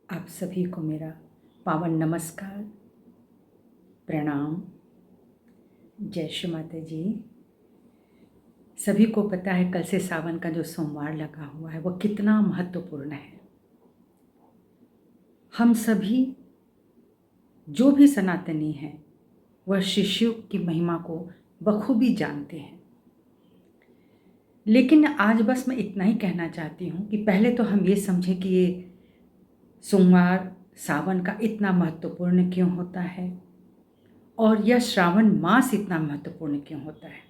आप सभी को मेरा पावन नमस्कार, प्रणाम, जय श्री माता जी। सभी को पता है कल से सावन का जो सोमवार लगा हुआ है वो कितना महत्वपूर्ण है। हम सभी जो भी सनातनी हैं वह श्री शिव की महिमा को बखूबी जानते हैं। लेकिन आज बस मैं इतना ही कहना चाहती हूँ कि पहले तो हम ये समझें कि ये सोमवार सावन का इतना महत्वपूर्ण क्यों होता है और यह श्रावण मास इतना महत्वपूर्ण क्यों होता है।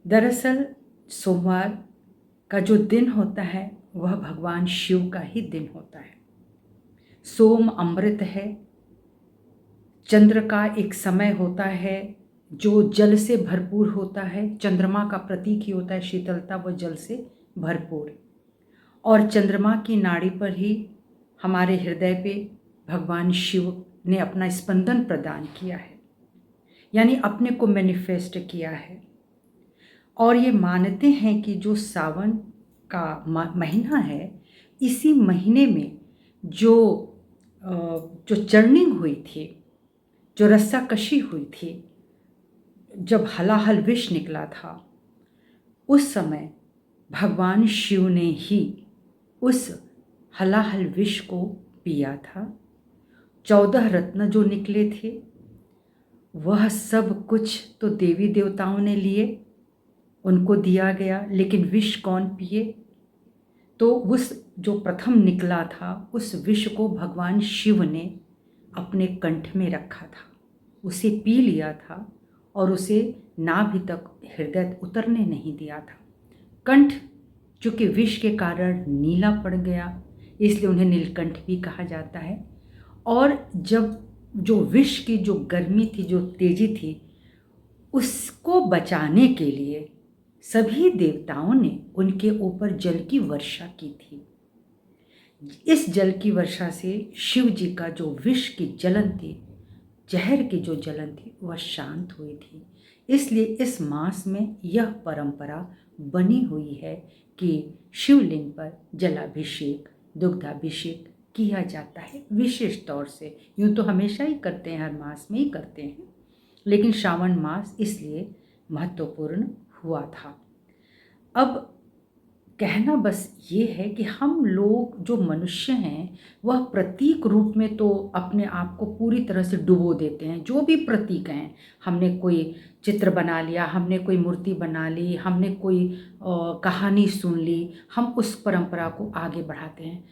दरअसल सोमवार का जो दिन होता है वह भगवान शिव का ही दिन होता है। सोम अमृत है, चंद्र का एक समय होता है जो जल से भरपूर होता है। चंद्रमा का प्रतीक ही होता है शीतलता, व जल से भरपूर। और चंद्रमा की नाड़ी पर ही हमारे हृदय पे भगवान शिव ने अपना स्पंदन प्रदान किया है, यानी अपने को मैनिफेस्ट किया है। और ये मानते हैं कि जो सावन का महीना है, इसी महीने में जो चर्निंग हुई थी, जो रस्साकशी हुई थी, जब हलाहल विष निकला था, उस समय भगवान शिव ने ही उस हलाहल विष को पिया था। 14 रत्न जो निकले थे वह सब कुछ तो देवी देवताओं ने लिए, उनको दिया गया, लेकिन विष कौन पिए? तो उस जो प्रथम निकला था उस विष को भगवान शिव ने अपने कंठ में रखा था, उसे पी लिया था और उसे नाभि तक हृदय उतरने नहीं दिया था। कंठ चूँकि विष के कारण नीला पड़ गया, इसलिए उन्हें नीलकंठ भी कहा जाता है। और जब जो विष की जो गर्मी थी, जो तेजी थी, उसको बचाने के लिए सभी देवताओं ने उनके ऊपर जल की वर्षा की थी। इस जल की वर्षा से शिव जी का जो विष की जलन थी, जहर की जो जलन थी, वह शांत हुई थी। इसलिए इस मास में यह परंपरा बनी हुई है कि शिवलिंग पर जलाभिषेक, दुग्धाभिषेक किया जाता है विशेष तौर से। यूँ तो हमेशा ही करते हैं, हर मास में ही करते हैं, लेकिन श्रावण मास इसलिए महत्वपूर्ण हुआ था। अब कहना बस ये है कि हम लोग जो मनुष्य हैं वह प्रतीक रूप में तो अपने आप को पूरी तरह से डुबो देते हैं। जो भी प्रतीक हैं, हमने कोई चित्र बना लिया, हमने कोई मूर्ति बना ली, हमने कोई कहानी सुन ली, हम उस परंपरा को आगे बढ़ाते हैं।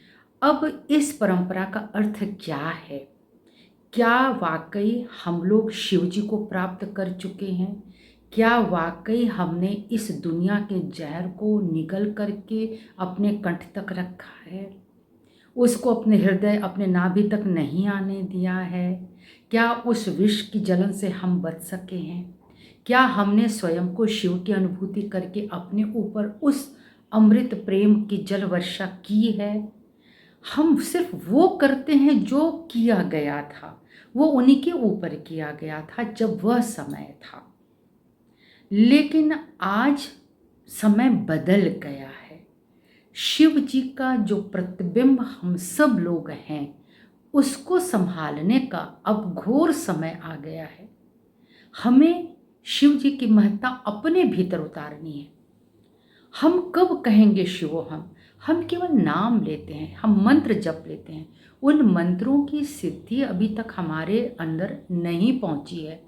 अब इस परंपरा का अर्थ क्या है? क्या वाकई हम लोग शिव जी को प्राप्त कर चुके हैं? क्या वाकई हमने इस दुनिया के जहर को निगल करके अपने कंठ तक रखा है, उसको अपने हृदय, अपने नाभि तक नहीं आने दिया है? क्या उस विष की जलन से हम बच सके हैं? क्या हमने स्वयं को शिव की अनुभूति करके अपने ऊपर उस अमृत प्रेम की जल वर्षा की है? हम सिर्फ वो करते हैं जो किया गया था, वो उन्हीं के ऊपर किया गया था जब वह समय था। लेकिन आज समय बदल गया है। शिव जी का जो प्रतिबिंब हम सब लोग हैं, उसको संभालने का अब घोर समय आ गया है। हमें शिव जी की महत्ता अपने भीतर उतारनी है। हम कब कहेंगे शिवोहम? हम केवल नाम लेते हैं, हम मंत्र जप लेते हैं, उन मंत्रों की सिद्धि अभी तक हमारे अंदर नहीं पहुंची है।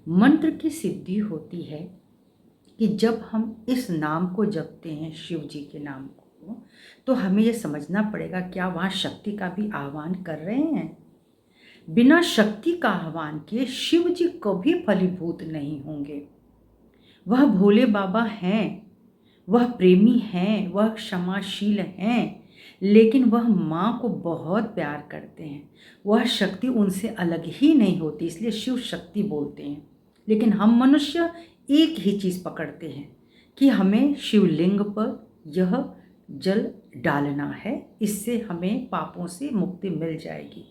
मंत्र की सिद्धि होती है कि जब हम इस नाम को जपते हैं, शिव जी के नाम को, तो हमें यह समझना पड़ेगा क्या वहाँ शक्ति का भी आह्वान कर रहे हैं। बिना शक्ति का आह्वान किए शिव जी कभी फलीभूत नहीं होंगे। वह भोले बाबा हैं, वह प्रेमी हैं, वह क्षमाशील हैं, लेकिन वह माँ को बहुत प्यार करते हैं। वह शक्ति उनसे अलग ही नहीं होती, इसलिए शिव शक्ति बोलते हैं। लेकिन हम मनुष्य एक ही चीज़ पकड़ते हैं कि हमें शिवलिंग पर यह जल डालना है, इससे हमें पापों से मुक्ति मिल जाएगी।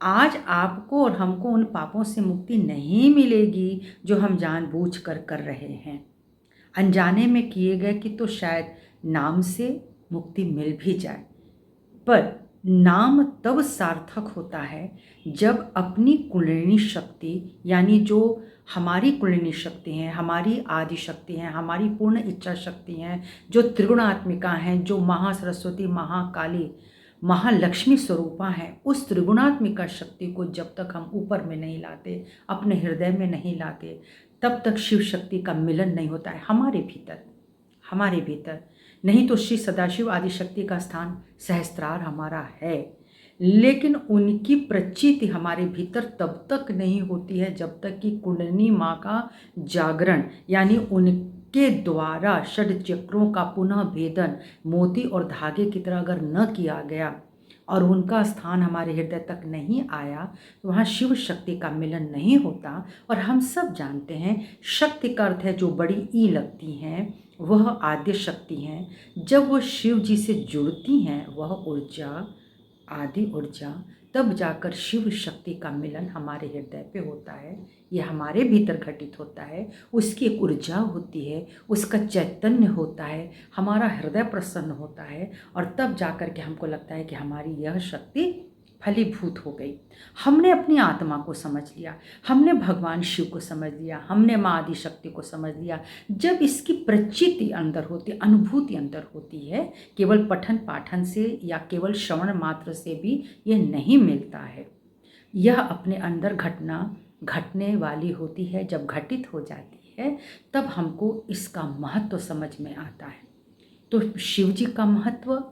आज आपको और हमको उन पापों से मुक्ति नहीं मिलेगी जो हम जानबूझकर कर रहे हैं। अनजाने में किए गए कि तो शायद नाम से मुक्ति मिल भी जाए, पर नाम तब सार्थक होता है जब अपनी कुंडलिनी शक्ति, यानी जो हमारी कुंडलिनी शक्ति हैं, हमारी आदि शक्ति हैं, हमारी पूर्ण इच्छा शक्ति हैं, जो त्रिगुणात्मिका हैं, जो महासरस्वती, महाकाली, महालक्ष्मी स्वरूपा हैं, उस त्रिगुणात्मिका शक्ति को जब तक हम ऊपर में नहीं लाते, अपने हृदय में नहीं लाते, तब तक शिव शक्ति का मिलन नहीं होता है हमारे भीतर, हमारे भीतर। नहीं तो श्री सदाशिव आदि शक्ति का स्थान सहस्त्रार हमारा है, लेकिन उनकी प्रचिति हमारे भीतर तब तक नहीं होती है जब तक कि कुंडलिनी माँ का जागरण, यानी उनके द्वारा षड चक्रों का पुनः भेदन मोती और धागे की तरह अगर न किया गया और उनका स्थान हमारे हृदय तक नहीं आया, तो वहाँ शिव शक्ति का मिलन नहीं होता। और हम सब जानते हैं शक्ति का अर्थ है जो बड़ी ई लगती हैं, वह आद्य शक्ति हैं। जब वह शिव जी से जुड़ती हैं, वह ऊर्जा, आदि ऊर्जा, तब जाकर शिव शक्ति का मिलन हमारे हृदय पे होता है। यह हमारे भीतर घटित होता है, उसकी एक ऊर्जा होती है, उसका चैतन्य होता है, हमारा हृदय प्रसन्न होता है, और तब जाकर के हमको लगता है कि हमारी यह शक्ति फलीभूत हो गई। हमने अपनी आत्मा को समझ लिया, हमने भगवान शिव को समझ लिया, हमने माँ आदि शक्ति को समझ लिया। जब इसकी प्रचिति अंदर होती, अनुभूति अंदर होती है, केवल पठन पाठन से या केवल श्रवण मात्र से भी ये नहीं मिलता है। यह अपने अंदर घटने वाली होती है। जब घटित हो जाती है तब हमको इसका महत्व समझ में आता है। तो शिव जी का महत्व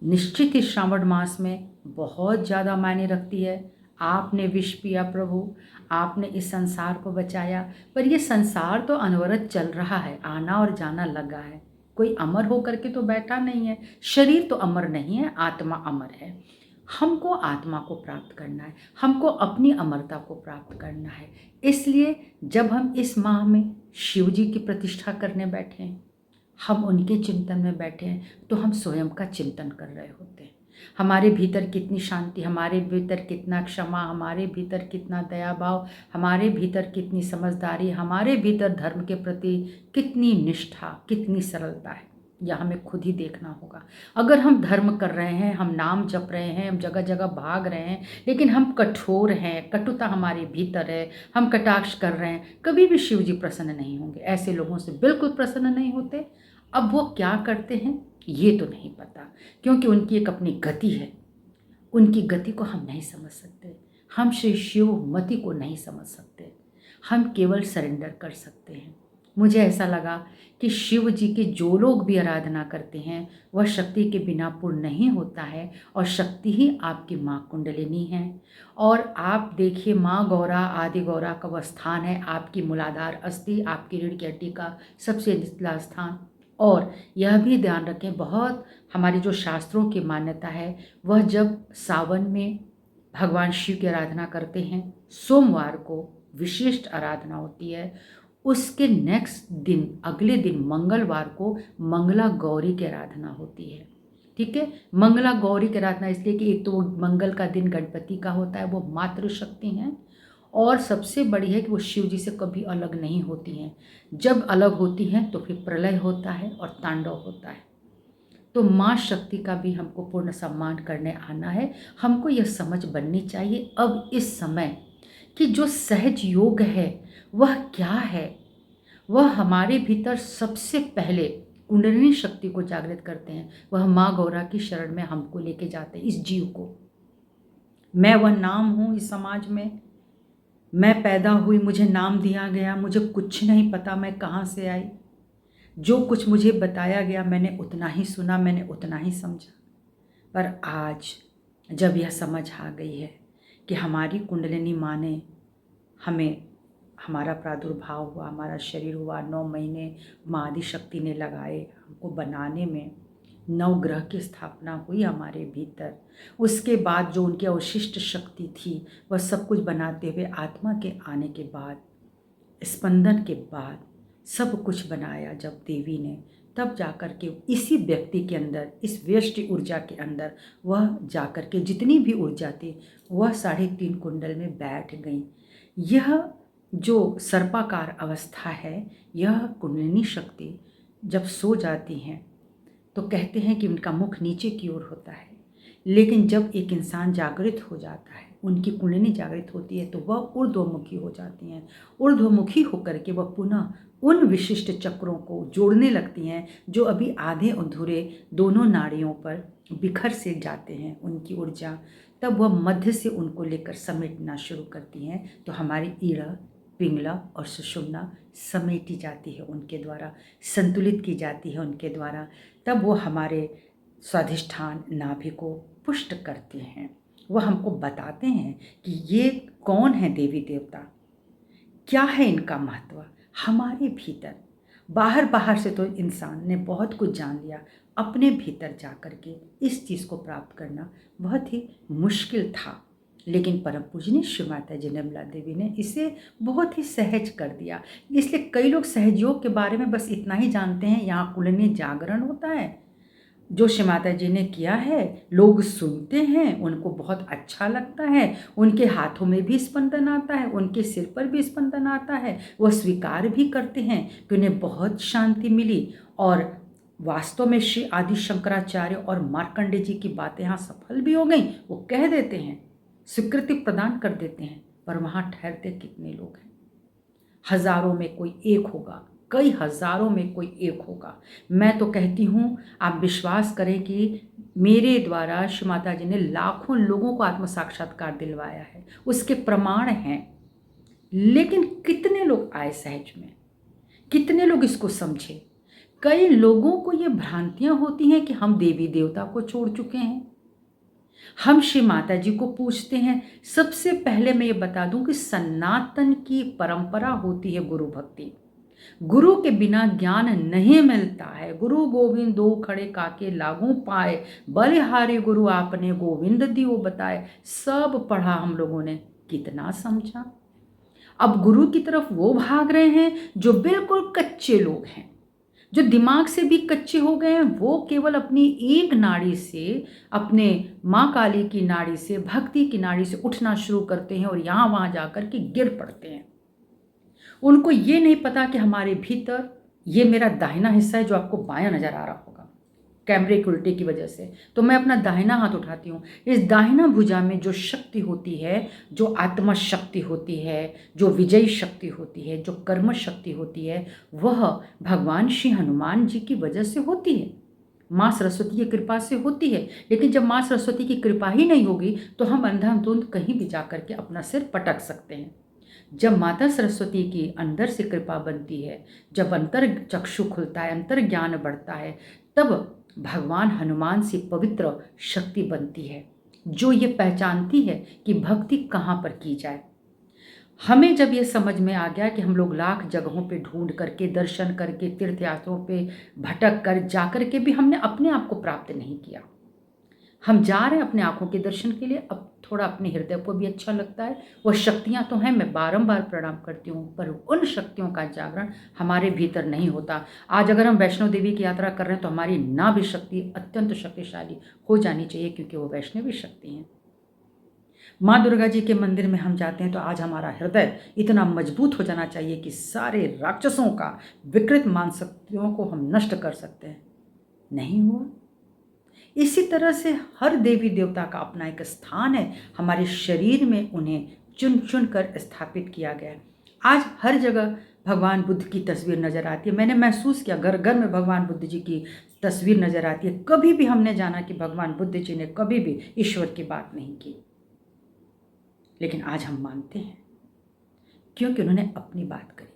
निश्चित ही श्रावण मास में बहुत ज़्यादा मायने रखती है। आपने विष पिया प्रभु, आपने इस संसार को बचाया, पर ये संसार तो अनवरत चल रहा है, आना और जाना लगा है, कोई अमर होकर के तो बैठा नहीं है। शरीर तो अमर नहीं है, आत्मा अमर है। हमको आत्मा को प्राप्त करना है, हमको अपनी अमरता को प्राप्त करना है। इसलिए जब हम इस माह में शिव जी की प्रतिष्ठा करने बैठे हैं, हम उनके चिंतन में बैठे हैं, तो हम स्वयं का चिंतन कर रहे होते हैं। हमारे भीतर कितनी शांति, हमारे भीतर कितना क्षमा, हमारे भीतर कितना दया भाव, हमारे भीतर कितनी समझदारी, हमारे भीतर धर्म के प्रति कितनी निष्ठा, कितनी सरलता है, यह हमें खुद ही देखना होगा। अगर हम धर्म कर रहे हैं, हम नाम जप रहे हैं, हम जगह जगह भाग रहे हैं, लेकिन हम कठोर हैं, कटुता हमारे भीतर है, हम कटाक्ष कर रहे हैं, कभी भी शिव जी प्रसन्न नहीं होंगे। ऐसे लोगों से बिल्कुल प्रसन्न नहीं होते। अब वो क्या करते हैं ये तो नहीं पता, क्योंकि उनकी एक अपनी गति है, उनकी गति को हम नहीं समझ सकते। हम श्री शिव मति को नहीं समझ सकते, हम केवल सरेंडर कर सकते हैं। मुझे ऐसा लगा कि शिव जी के जो लोग भी आराधना करते हैं वह शक्ति के बिना पूर्ण नहीं होता है, और शक्ति ही आपकी माँ कुंडलिनी है। और आप देखिए, माँ गौरा, आदि गौरा का वह स्थान है, आपकी मूलाधार अस्थि, आपकी रीढ़ की हड्डी का सबसे निचला स्थान। और यह भी ध्यान रखें, बहुत हमारी जो शास्त्रों की मान्यता है, वह जब सावन में भगवान शिव की आराधना करते हैं, सोमवार को विशिष्ट आराधना होती है, उसके नेक्स्ट दिन, अगले दिन मंगलवार को मंगला गौरी की आराधना होती है। ठीक है, मंगला गौरी की आराधना इसलिए कि एक तो मंगल का दिन गणपति का होता है, वो मातृशक्ति हैं, और सबसे बड़ी है कि वो शिव जी से कभी अलग नहीं होती हैं। जब अलग होती हैं तो फिर प्रलय होता है और तांडव होता है। तो माँ शक्ति का भी हमको पूर्ण सम्मान करने आना है। हमको यह समझ बननी चाहिए अब इस समय कि जो सहज योग है वह क्या है। वह हमारे भीतर सबसे पहले कुंडलिनी शक्ति को जागृत करते हैं। वह माँ गौरा की शरण में हमको लेके जाते हैं, इस जीव को। मैं वह नाम हूँ इस समाज में, मैं पैदा हुई, मुझे नाम दिया गया, मुझे कुछ नहीं पता मैं कहाँ से आई। जो कुछ मुझे बताया गया मैंने उतना ही सुना, मैंने उतना ही समझा। पर आज जब यह समझ आ गई है कि हमारी कुंडलिनी माँ ने हमें, हमारा प्रादुर्भाव हुआ, हमारा शरीर हुआ, 9 महीने माँ आदि शक्ति ने लगाए हमको बनाने में, 9 ग्रह की स्थापना हुई हमारे भीतर। उसके बाद जो उनकी अवशिष्ट शक्ति थी वह सब कुछ बनाते हुए आत्मा के आने के बाद, स्पंदन के बाद सब कुछ बनाया जब देवी ने, तब जाकर के इसी व्यक्ति के अंदर, इस व्यष्टि ऊर्जा के अंदर वह जाकर के जितनी भी ऊर्जा थी वह 3.5 कुंडल में बैठ गई। यह जो सर्पाकार अवस्था है, यह कुंडलिनी शक्ति जब सो जाती हैं तो कहते हैं कि उनका मुख नीचे की ओर होता है, लेकिन जब एक इंसान जागृत हो जाता है, उनकी कुंडलिनी जागृत होती है, तो वह ऊर्ध्वमुखी हो जाती हैं। ऊर्ध्वमुखी होकर के वह पुनः उन विशिष्ट चक्रों को जोड़ने लगती हैं जो अभी आधे अधूरे दोनों नाड़ियों पर बिखर से जाते हैं उनकी ऊर्जा। तब वह मध्य से उनको लेकर समेटना शुरू करती हैं, तो हमारी ईड़ा, पिंगला और सुषुम्ना समेटी जाती है उनके द्वारा, संतुलित की जाती है उनके द्वारा। तब वो हमारे स्वाधिष्ठान नाभि को पुष्ट करते हैं। वह हमको बताते हैं कि ये कौन है देवी देवता, क्या है इनका महत्व हमारे भीतर। बाहर से तो इंसान ने बहुत कुछ जान लिया, अपने भीतर जा कर के इस चीज़ को प्राप्त करना बहुत ही मुश्किल था। लेकिन परम पूजनीय श्री माता जी निर्मला देवी ने इसे बहुत ही सहज कर दिया। इसलिए कई लोग सहजयोग के बारे में बस इतना ही जानते हैं, यहाँ कुंडलिनी जागरण होता है जो श्री माता जी ने किया है, लोग सुनते हैं, उनको बहुत अच्छा लगता है, उनके हाथों में भी स्पंदन आता है, उनके सिर पर भी स्पंदन आता है, वह स्वीकार भी करते हैं कि उन्हें बहुत शांति मिली। और वास्तव में श्री आदि शंकराचार्य और मार्कंडे जी की बातें यहाँ सफल भी हो गई। वो कह देते हैं, स्वीकृति प्रदान कर देते हैं, पर वहाँ ठहरते कितने लोग हैं? हजारों में कोई एक होगा, कई हजारों में कोई एक होगा। मैं तो कहती हूँ, आप विश्वास करें कि मेरे द्वारा श्री माता जी ने लाखों लोगों को आत्म साक्षात्कार दिलवाया है, उसके प्रमाण हैं। लेकिन कितने लोग आए सहज में, कितने लोग इसको समझे? कई लोगों को ये भ्रांतियां होती हैं कि हम देवी देवता को छोड़ चुके हैं, हम श्री माता जी को पूछते हैं। सबसे पहले मैं ये बता दूं कि सनातन की परंपरा होती है गुरु भक्ति। गुरु के बिना ज्ञान नहीं मिलता है। गुरु गोविंद दो खड़े काके लागू पाए, बलिहारी गुरु आपने गोविंद दियो बताए। सब पढ़ा हम लोगों ने, कितना समझा? अब गुरु की तरफ वो भाग रहे हैं जो बिल्कुल कच्चे लोग हैं, जो दिमाग से भी कच्चे हो गए हैं। वो केवल अपनी एक नाड़ी से, अपने माँ काली की नाड़ी से, भक्ति की नाड़ी से उठना शुरू करते हैं और यहाँ वहाँ जाकर के गिर पड़ते हैं। उनको ये नहीं पता कि हमारे भीतर ये मेरा दाहिना हिस्सा है जो आपको बायां नजर आ रहा होगा कैमरे की उल्टे की वजह से। तो मैं अपना दाहिना हाथ उठाती हूँ, इस दाहिना भुजा में जो शक्ति होती है, जो आत्मा शक्ति होती है, जो विजयी शक्ति होती है, जो कर्म शक्ति होती है, वह भगवान श्री हनुमान जी की वजह से होती है, माँ सरस्वती की कृपा से होती है। लेकिन जब माँ सरस्वती की कृपा ही नहीं होगी तो हम अंधाधुंध कहीं भी जा करके अपना सिर पटक सकते हैं। जब माता सरस्वती की अंदर से कृपा बनती है, जब अंतर चक्षु खुलता है, अंतर ज्ञान बढ़ता है, तब भगवान हनुमान से पवित्र शक्ति बनती है जो ये पहचानती है कि भक्ति कहाँ पर की जाए। हमें जब ये समझ में आ गया कि हम लोग लाख जगहों पे ढूंढ करके, दर्शन करके, तीर्थ यात्रों पे भटक कर जाकर के भी हमने अपने आप को प्राप्त नहीं किया। हम जा रहे हैं अपने आँखों के दर्शन के लिए, अब थोड़ा अपने हृदय को भी अच्छा लगता है। वह शक्तियाँ तो हैं, मैं बारंबार प्रणाम करती हूँ, पर उन शक्तियों का जागरण हमारे भीतर नहीं होता। आज अगर हम वैष्णो देवी की यात्रा कर रहे हैं तो हमारी नाभि शक्ति अत्यंत शक्तिशाली हो जानी चाहिए, क्योंकि वो वैष्णवी शक्ति हैं। माँ दुर्गा जी के मंदिर में हम जाते हैं तो आज हमारा हृदय इतना मजबूत हो जाना चाहिए कि सारे राक्षसों का, विकृत मानसिकताओं को हम नष्ट कर सकते हैं। नहीं हुआ। इसी तरह से हर देवी देवता का अपना एक स्थान है, हमारे शरीर में उन्हें चुन चुन कर स्थापित किया गया है। आज हर जगह भगवान बुद्ध की तस्वीर नज़र आती है। मैंने महसूस किया, घर घर में भगवान बुद्ध जी की तस्वीर नज़र आती है। कभी भी हमने जाना कि भगवान बुद्ध जी ने कभी भी ईश्वर की बात नहीं की, लेकिन आज हम मानते हैं क्योंकि उन्होंने अपनी बात करी,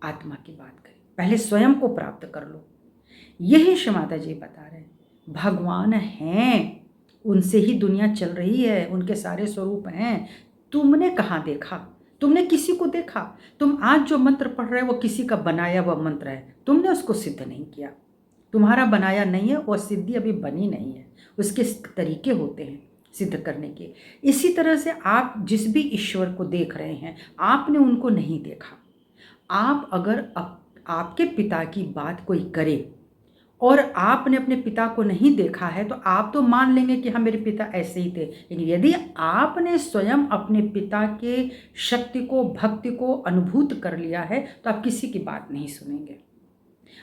आत्मा की बात करी। पहले स्वयं को प्राप्त कर लो, यही श्री माता जी बता रहे हैं। भगवान हैं, उनसे ही दुनिया चल रही है, उनके सारे स्वरूप हैं। तुमने कहाँ देखा? तुमने किसी को देखा? तुम आज जो मंत्र पढ़ रहे हो वो किसी का बनाया हुआ मंत्र है, तुमने उसको सिद्ध नहीं किया। तुम्हारा बनाया नहीं है, और सिद्धि अभी बनी नहीं है, उसके तरीके होते हैं सिद्ध करने के। इसी तरह से आप जिस भी ईश्वर को देख रहे हैं, आपने उनको नहीं देखा। आप अगर आपके पिता की बात कोई करे और आपने अपने पिता को नहीं देखा है, तो आप तो मान लेंगे कि हाँ मेरे पिता ऐसे ही थे। लेकिन यदि आपने स्वयं अपने पिता के शक्ति को, भक्ति को अनुभूत कर लिया है, तो आप किसी की बात नहीं सुनेंगे।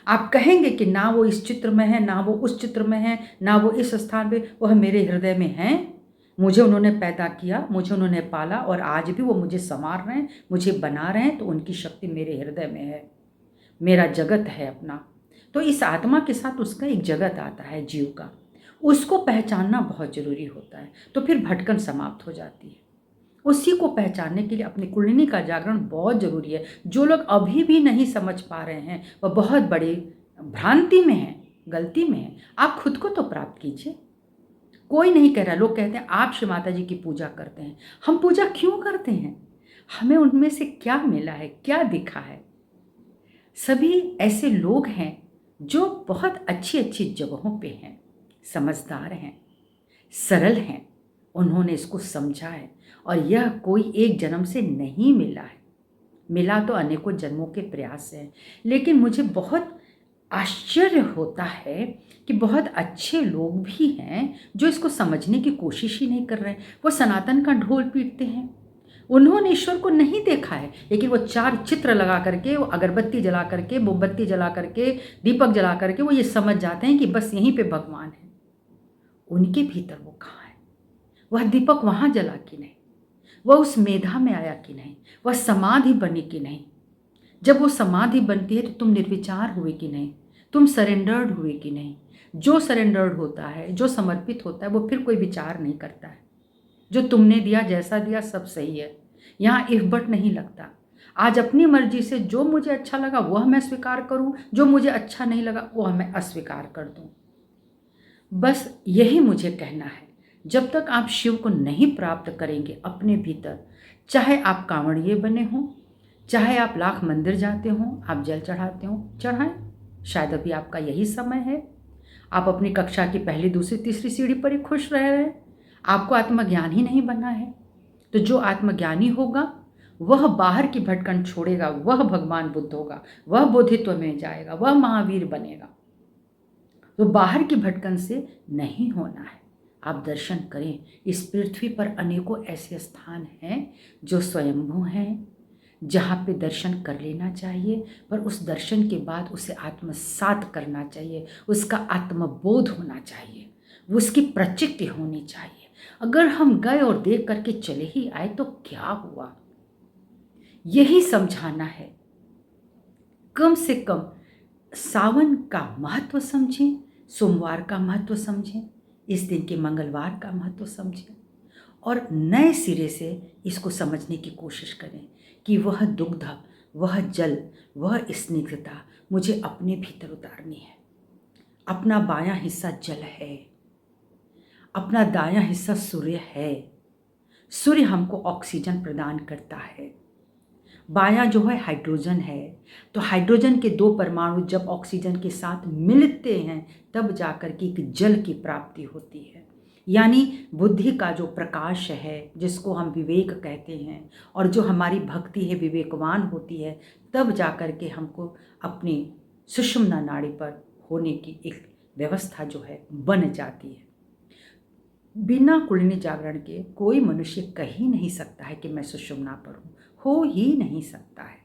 आप कहेंगे कि ना वो इस चित्र में है, ना वो उस चित्र में है, ना वो इस स्थान पे, वह मेरे हृदय में हैं। मुझे उन्होंने पैदा किया, मुझे उन्होंने पाला और आज भी वो मुझे संवार रहे हैं, मुझे बना रहे हैं, तो उनकी शक्ति मेरे हृदय में है। मेरा जगत है अपना। तो इस आत्मा के साथ उसका एक जगत आता है जीव का, उसको पहचानना बहुत ज़रूरी होता है, तो फिर भटकन समाप्त हो जाती है। उसी को पहचानने के लिए अपनी कुंडलिनी का जागरण बहुत ज़रूरी है। जो लोग अभी भी नहीं समझ पा रहे हैं वह बहुत बड़ी भ्रांति में हैं, गलती में हैं। आप खुद को तो प्राप्त कीजिए। कोई नहीं कह रहा, लोग कहते हैं आप श्री माता जी की पूजा करते हैं। हम पूजा क्यों करते हैं? हमें उनमें से क्या मिला है, क्या दिखा है? सभी ऐसे लोग हैं जो बहुत अच्छी अच्छी जगहों पे हैं, समझदार हैं, सरल हैं, उन्होंने इसको समझा है और यह कोई एक जन्म से नहीं मिला है, मिला तो अनेकों जन्मों के प्रयास से है। लेकिन मुझे बहुत आश्चर्य होता है कि बहुत अच्छे लोग भी हैं जो इसको समझने की कोशिश ही नहीं कर रहे हैं। वो सनातन का ढोल पीटते हैं, उन्होंने ईश्वर को नहीं देखा है, लेकिन वो 4 चित्र लगा करके, वो अगरबत्ती जला करके, मोमबत्ती जला करके, दीपक जला करके वो ये समझ जाते हैं कि बस यहीं पे भगवान है। उनके भीतर वो कहाँ है? वह दीपक वहाँ जला कि नहीं? वह उस मेधा में आया कि नहीं? वह समाधि बनी कि नहीं? जब वो समाधि बनती है तो तुम निर्विचार हुए कि नहीं? तुम सरेंडर्ड हुए कि नहीं? जो सरेंडर्ड होता है, जो समर्पित होता है, वो फिर कोई विचार नहीं करता है। जो तुमने दिया, जैसा दिया, सब सही है। यहाँ इफ बट नहीं लगता। आज अपनी मर्जी से जो मुझे अच्छा लगा वह मैं स्वीकार करूँ, जो मुझे अच्छा नहीं लगा वह मैं अस्वीकार कर दूँ। बस यही मुझे कहना है। जब तक आप शिव को नहीं प्राप्त करेंगे अपने भीतर, चाहे आप कांवड़िए बने हों, चाहे आप लाख मंदिर जाते हों, आप जल चढ़ाते हों, चढ़ाएं। शायद अभी आपका यही समय है। आप अपनी कक्षा की पहली, दूसरी, तीसरी सीढ़ी पर ही खुश रह रहे हैं। आपको आत्मज्ञान ही नहीं बनना है। तो जो आत्मज्ञानी होगा वह बाहर की भटकन छोड़ेगा, वह भगवान बुद्ध होगा, वह बोधित्व में जाएगा, वह महावीर बनेगा। तो बाहर की भटकन से नहीं होना है। आप दर्शन करें। इस पृथ्वी पर अनेकों ऐसे स्थान हैं जो स्वयंभू हैं, जहाँ पे दर्शन कर लेना चाहिए, पर उस दर्शन के बाद उसे आत्मसात करना चाहिए, उसका आत्मबोध होना चाहिए, उसकी प्रचिति होनी चाहिए। अगर हम गए और देख करके चले ही आए तो क्या हुआ? यही समझाना है। कम से कम सावन का महत्व समझें, सोमवार का महत्व समझें, इस दिन के मंगलवार का महत्व समझें और नए सिरे से इसको समझने की कोशिश करें कि वह दुग्ध, वह जल, वह स्निग्धता मुझे अपने भीतर उतारनी है। अपना बायां हिस्सा जल है, अपना दायां हिस्सा सूर्य है। सूर्य हमको ऑक्सीजन प्रदान करता है। बायां जो है हाइड्रोजन है। तो हाइड्रोजन के 2 परमाणु जब ऑक्सीजन के साथ मिलते हैं तब जाकर के एक जल की प्राप्ति होती है। यानी बुद्धि का जो प्रकाश है, जिसको हम विवेक कहते हैं, और जो हमारी भक्ति है विवेकवान होती है, तब जाकर के हमको अपनी सुषुम्ना नाड़ी पर होने की एक व्यवस्था जो है बन जाती है। बिना कुंडलिनी जागरण के कोई मनुष्य कह ही नहीं सकता है कि मैं सुषुम्ना पर हूँ, हो ही नहीं सकता है,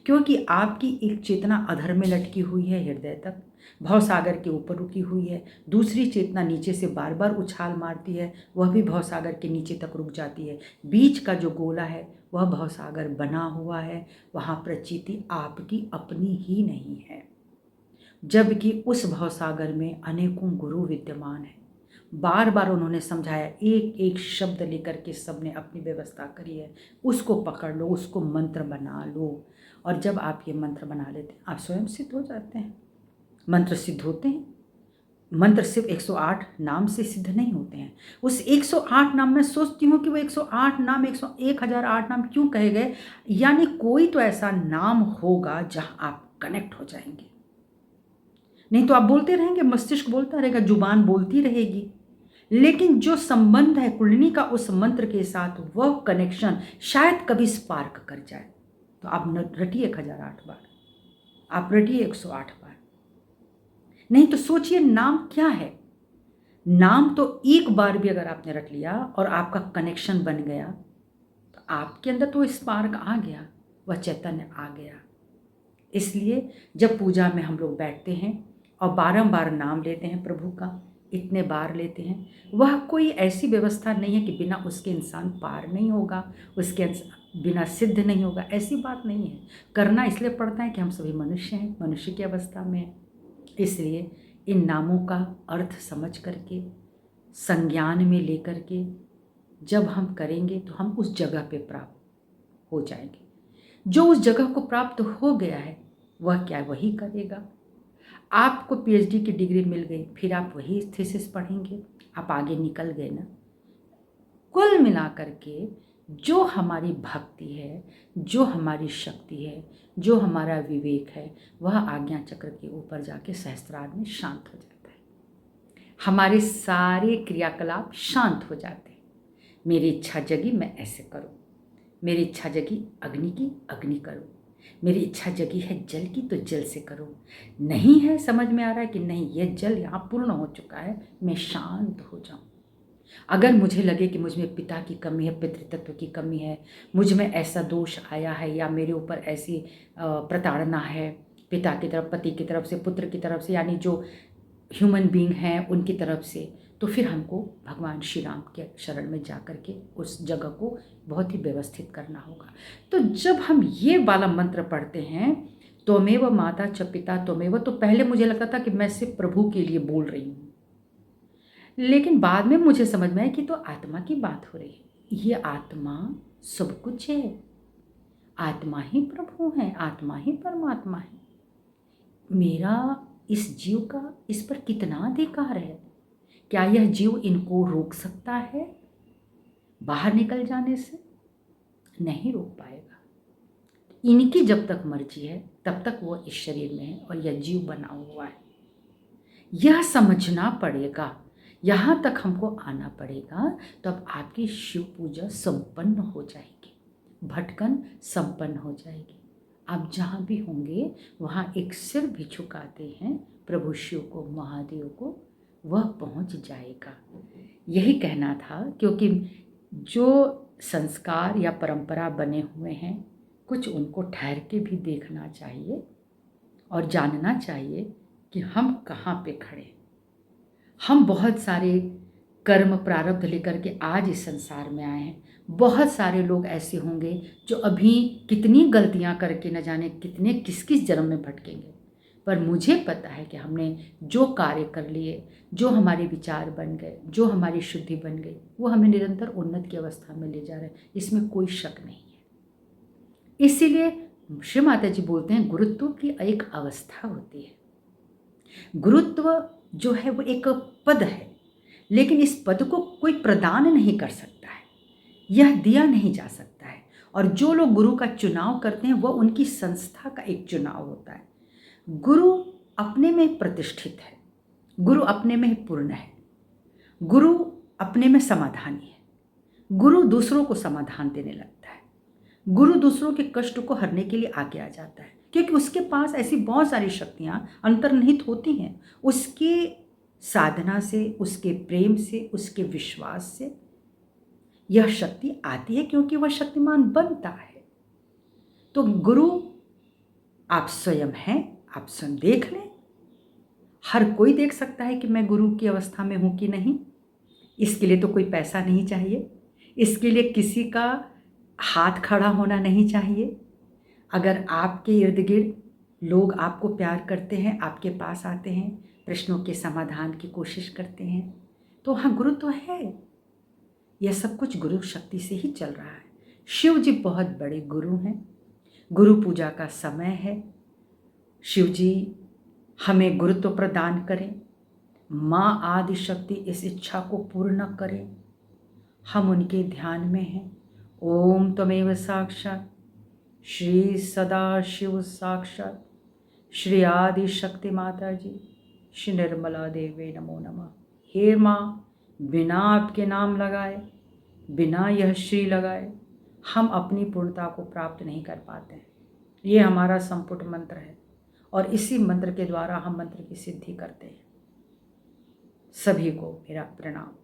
क्योंकि आपकी एक चेतना अधर में लटकी हुई है, हृदय तक भवसागर के ऊपर रुकी हुई है। दूसरी चेतना नीचे से बार बार उछाल मारती है, वह भी भवसागर के नीचे तक रुक जाती है। बीच का जो गोला है वह भवसागर बना हुआ है, वहाँ प्रचिति आपकी अपनी ही नहीं है, जबकि उस भवसागर में अनेकों गुरु विद्यमान हैं। बार बार उन्होंने समझाया, एक एक शब्द लेकर के सबने अपनी व्यवस्था करी है, उसको पकड़ लो, उसको मंत्र बना लो। और जब आप ये मंत्र बना लेते हैं आप स्वयं सिद्ध हो जाते हैं। मंत्र सिद्ध होते हैं। मंत्र सिर्फ 108 नाम से सिद्ध नहीं होते हैं। उस 108 नाम में सोचती हूँ कि वो 108 नाम 1008 नाम क्यों कहे गए? यानी कोई तो ऐसा नाम होगा जहाँ आप कनेक्ट हो जाएंगे। नहीं तो आप बोलते रहेंगे, मस्तिष्क बोलता रहेगा, जुबान बोलती रहेगी, लेकिन जो संबंध है कुंडलिनी का उस मंत्र के साथ, वह कनेक्शन शायद कभी स्पार्क कर जाए। तो आप रटिए 1008 बार, आप रटिए 108 बार। नहीं तो सोचिए नाम क्या है। नाम तो एक बार भी अगर आपने रट लिया और आपका कनेक्शन बन गया तो आपके अंदर तो स्पार्क आ गया, वह चैतन्य आ गया। इसलिए जब पूजा में हम लोग बैठते हैं और बारंबार नाम लेते हैं प्रभु का, इतने बार लेते हैं, वह कोई ऐसी व्यवस्था नहीं है कि बिना उसके इंसान पार नहीं होगा, उसके बिना सिद्ध नहीं होगा, ऐसी बात नहीं है। करना इसलिए पड़ता है कि हम सभी मनुष्य हैं, मनुष्य की अवस्था में हैं। इसलिए इन नामों का अर्थ समझ करके, संज्ञान में लेकर के जब हम करेंगे तो हम उस जगह पे प्राप्त हो जाएंगे। जो उस जगह को प्राप्त हो गया है वह क्या वही करेगा। आपको पीएचडी की डिग्री मिल गई, फिर आप वही थीसिस पढ़ेंगे, आप आगे निकल गए ना। कुल मिलाकर के जो हमारी भक्ति है, जो हमारी शक्ति है, जो हमारा विवेक है, वह आज्ञा चक्र के ऊपर जाके सहस्त्रार में शांत हो जाता है। हमारे सारे क्रियाकलाप शांत हो जाते हैं। मेरी इच्छा जगी मैं ऐसे करूं, मेरी इच्छा जगी अग्नि की, अग्नि करूं, मेरी इच्छा जगी है जल की तो जल से करूं। नहीं है समझ में आ रहा है कि नहीं यह जल यहाँ पूर्ण हो चुका है, मैं शांत हो जाऊं। अगर मुझे लगे कि मुझ में पिता की कमी है, पितृतत्व की कमी है, मुझ में ऐसा दोष आया है या मेरे ऊपर ऐसी प्रताड़ना है पिता की तरफ, पति की तरफ से, पुत्र की तरफ से, यानी जो ह्यूमन बीइंग हैं उनकी तरफ से, तो फिर हमको भगवान श्री राम के शरण में जा कर के उस जगह को बहुत ही व्यवस्थित करना होगा। तो जब हम ये वाला मंत्र पढ़ते हैं, त्वमेव माता च पिता त्वमेव, तो पहले मुझे लगता था कि मैं सिर्फ प्रभु के लिए बोल रही हूँ, लेकिन बाद में मुझे समझ में आया कि तो आत्मा की बात हो रही है। ये आत्मा सब कुछ है, आत्मा ही प्रभु है, आत्मा ही परमात्मा है। मेरा इस जीव का इस पर कितना अधिकार है? क्या यह जीव इनको रोक सकता है बाहर निकल जाने से? नहीं रोक पाएगा। इनकी जब तक मर्जी है तब तक वो इस शरीर में है और यह जीव बना हुआ है। यह समझना पड़ेगा, यहाँ तक हमको आना पड़ेगा, तब आपकी शिव पूजा संपन्न हो जाएगी, भटकन संपन्न हो जाएगी। आप जहाँ भी होंगे वहाँ एक सिर भी झुकाते हैं प्रभु शिव को, महादेव को, वह पहुँच जाएगा। यही कहना था, क्योंकि जो संस्कार या परंपरा बने हुए हैं कुछ उनको ठहर के भी देखना चाहिए और जानना चाहिए कि हम कहाँ पे खड़े। हम बहुत सारे कर्म प्रारब्ध लेकर के आज इस संसार में आए हैं। बहुत सारे लोग ऐसे होंगे जो अभी कितनी गलतियां करके न जाने कितने किस किस जन्म में भटकेंगे, पर मुझे पता है कि हमने जो कार्य कर लिए, जो हमारे विचार बन गए, जो हमारी शुद्धि बन गई, वो हमें निरंतर उन्नत की अवस्था में ले जा रहे हैं, इसमें कोई शक नहीं है। इसीलिए श्री माता जी बोलते हैं गुरुत्व की एक अवस्था होती है। गुरुत्व जो है वो एक पद है, लेकिन इस पद को कोई प्रदान नहीं कर सकता है, यह दिया नहीं जा सकता है। और जो लोग गुरु का चुनाव करते हैं वह उनकी संस्था का एक चुनाव होता है। गुरु अपने में प्रतिष्ठित है, गुरु अपने में पूर्ण है, गुरु अपने में समाधानी है, गुरु दूसरों को समाधान देने लगता है, गुरु दूसरों के कष्ट को हरने के लिए आगे आ जाता है, क्योंकि उसके पास ऐसी बहुत सारी शक्तियाँ अंतर्निहित होती हैं। उसके साधना से, उसके प्रेम से, उसके विश्वास से यह शक्ति आती है, क्योंकि वह शक्तिमान बनता है। तो गुरु आप स्वयं हैं, आप स्वयं देख लें। हर कोई देख सकता है कि मैं गुरु की अवस्था में हूँ कि नहीं। इसके लिए तो कोई पैसा नहीं चाहिए, इसके लिए किसी का हाथ खड़ा होना नहीं चाहिए। अगर आपके इर्द गिर्द लोग आपको प्यार करते हैं, आपके पास आते हैं, प्रश्नों के समाधान की कोशिश करते हैं, तो हाँ गुरु तो है। यह सब कुछ गुरु शक्ति से ही चल रहा है। शिव जी बहुत बड़े गुरु हैं। गुरु पूजा का समय है। शिव जी हमें गुरुत्व प्रदान करें, माँ आदि शक्ति इस इच्छा को पूर्ण करें। हम उनके ध्यान में हैं। ओम त्वमेव साक्षात् श्री सदा शिव साक्षात् श्री आदि शक्ति माता जी श्री निर्मला देवी नमो नमः। हे माँ, बिना आपके नाम लगाए, बिना यह श्री लगाए हम अपनी पूर्णता को प्राप्त नहीं कर पाते हैं। ये हमारा संपुट मंत्र है और इसी मंत्र के द्वारा हम मंत्र की सिद्धि करते हैं। सभी को मेरा प्रणाम।